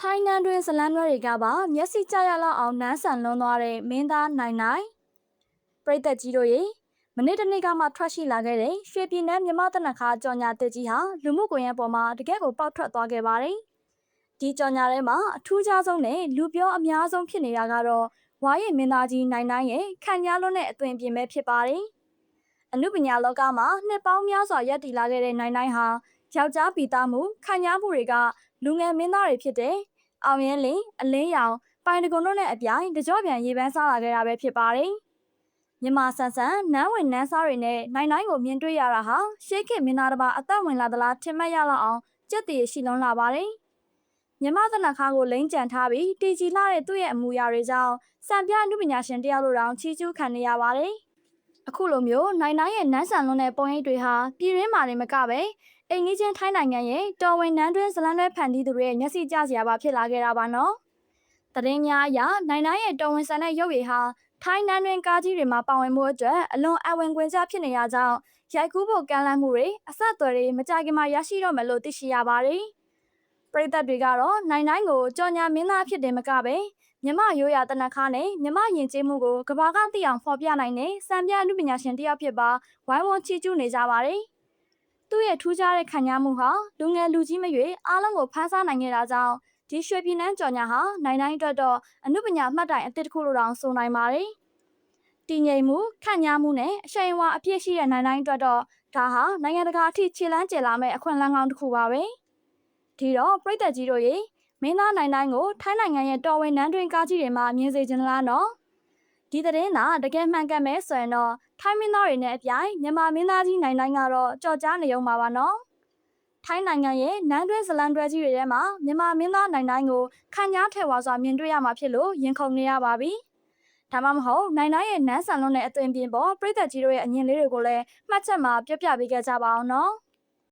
ထိုင်းနန်းတွင်ဇလန်းတွဲတွေကပါမျက်စိကျရလောက်အောင်နန်းဆန်လွန်းသွားတဲ့မင်းသားနိုင်နိုင်ပရိသတ်ကြီးတို့ရေမနေ့တနေ့ကမှထွက်ရှိလာခဲ့တဲ့ရွှေပြည်နယ်မြမတနခါကြော်ညာတက်ကြီးဟာလူမှုကွန်ရက်ပေါ်မှာတကယ့်ကိုပေါက်ထွက်သွားခဲ့ပါတယ်။ဒီကြော်ညာထဲမှာအထူးခြားဆုံးနဲ့လူပြောအများဆုံးဖြစ်နေတာကတော့ဝါရည်မင်းသားကြီးနိုင်နိုင်ရဲ့ခံရလွန်းတဲ့အသွင်ပြင်ပဲဖြစ်ပါတယ်။အနုပညာလောကမှာနှစ်ပေါင်းများစွာရပ်တည်လာခဲ့တဲ့နိုင်နိုင်ဟာယောက်ျားပီသားမှုခံရမှုတွေကလူငယ်မင်းသားတွေဖြစ်တဲ့အောင်ရဲလင်းအလင်းရောင်ပိုင်တကွန်တို့နဲ့အပြိုင်တကြော့ပြန်ရေပန်းစားလာခဲ့တာပဲဖြစ်ပါတယ်။မြန်မာဆန်ဆန်နန်းဝင်နန်းစားတွေနဲ့နိုင်နိုင်ကိုမြင်တွေ့ရတာဟာရှေးခေတ်မင်းသားတစ်ပါးအသက်ဝင်လာသလားထင်မှတ်ရလောက်အောင်ကြက်တည်ရှိလွန်းလာပါတယ်။မြန်မာသနခါကိုလိမ့်ကြံထားပြီးတီကြီးလာတဲ့သူ့ရဲ့အမူအရာတွေကြောင့်စံပြအနုပညာရှင်တယောက်လိုတောင်ချီးကျူးခံနေရပါတယ်။အခုလိုမျိုးနိုင်နိုင်ရဲ့နန်းဆန်လွန်းတဲ့ပုံရိပ်တွေဟာပြည်ရင်းမှာနေမကပဲအိမ်ကြီးချင်းထိုင်းနိုင်ငံရဲ့တော်ဝင်နန်းတွင်းဇလန်းတွဲဖန်တီးသူတွေရဲ့မျက်စိကျစရာပါဖြစ်လာခဲ့တာပါနော်။သတင်းများအရနိုင်နိုင်ရဲ့တော်ဝင်ဆန်တဲ့ရုပ်ရည်ဟာထိုင်းနန်းတွင်းကားကြီးတွေမှာပါဝင်မှုအတွက်အလွန်အဝင်ခွင်ကျဖြစ်နေရကြောင်းရိုက်ကူးဖို့ကမ်းလှမ်းမှုတွေအဆက်အသွယ်တွေမကြခင်မှာရရှိတော့မယ်လို့သိရှိရပါတယ်။ပရိသတ်တွေကတော့နိုင်နိုင်ကိုကြော်ညာမင်းသားဖြစ်တယ်မကပဲမြမရိုးရာတနခါနဲ့မြမယဉ်ကျေးမှုကိုကဘာကသိအောင်ဖော်ပြနိုင်တဲ့စံပြအနုပညာရှင်တယောက်ဖြစ်ပါဝိုင်းဝန်းချီးကျူးနေကြပါတယ်။သူ့ရဲ့ထူးခြားတဲ့ခံရမှုဟာလူငယ်လူကြီးမရွေးအားလုံးကိုဖန်ဆားနိုင်ခဲ့တာကြောင့်ဒီရွှေပြည်နန်းကြော်ညာဟာနိုင်နိုင်အတွက်တော့အနုပညာမှတ်တိုင်အသစ်တစ်ခုလိုတောင်ဆိုနိုင်ပါတယ်။တည်ငြိမ်မှုခန့်ညားမှုနဲ့အရှိန်အဝါအပြည့်ရှိတဲ့နိုင်နိုင်အတွက်တော့ဒါဟာနိုင်ငံတကာအထိခြေလှမ်းကျလာမဲ့အခွင့်အလမ်းကောင်းတစ်ခုပါပဲ။ဒီတော့ပြည်သက်ကြီးတို့ရေမင်းသားနိုင်နိုင်ကိုထိုင်းနိုင်ငံရဲ့တော်ဝင်နန်းတွင်ကားကြီးတွေမှာမြင်စေချင်လားနော်။ဒီသတင်းသာတကယ်မှန်ကန်မဲ့ဆိုရင်တော့ထိုင်းမင်းသားတွေနဲ့အပြိုင်မြန်မာမင်းသားကြီးနိုင်နိုင်ကတော့ကြော်ကြားနေုံပါပါနော်။ထိုင်းနိုင်ငံရဲ့နန်းတွင်းဇလန်တွဲကြီးတွေထဲမှာမြန်မာမင်းသားနိုင်နိုင်ကိုခံညားထဲဝါစွာမြင်တွေ့ရမှာဖြစ်လို့ရင်ခုန်နေရပါပြီ။ဒါမှမဟုတ်နိုင်နိုင်ရဲ့နန်းဆန်လွန်းတဲ့အသွင်ပြင်ပေါ်ပြည်သက်ကြီးတို့ရဲ့အမြင်လေးတွေကိုလည်းမှတ်ချက်မှာပြပြပေးခဲ့ကြပါအောင်နော်။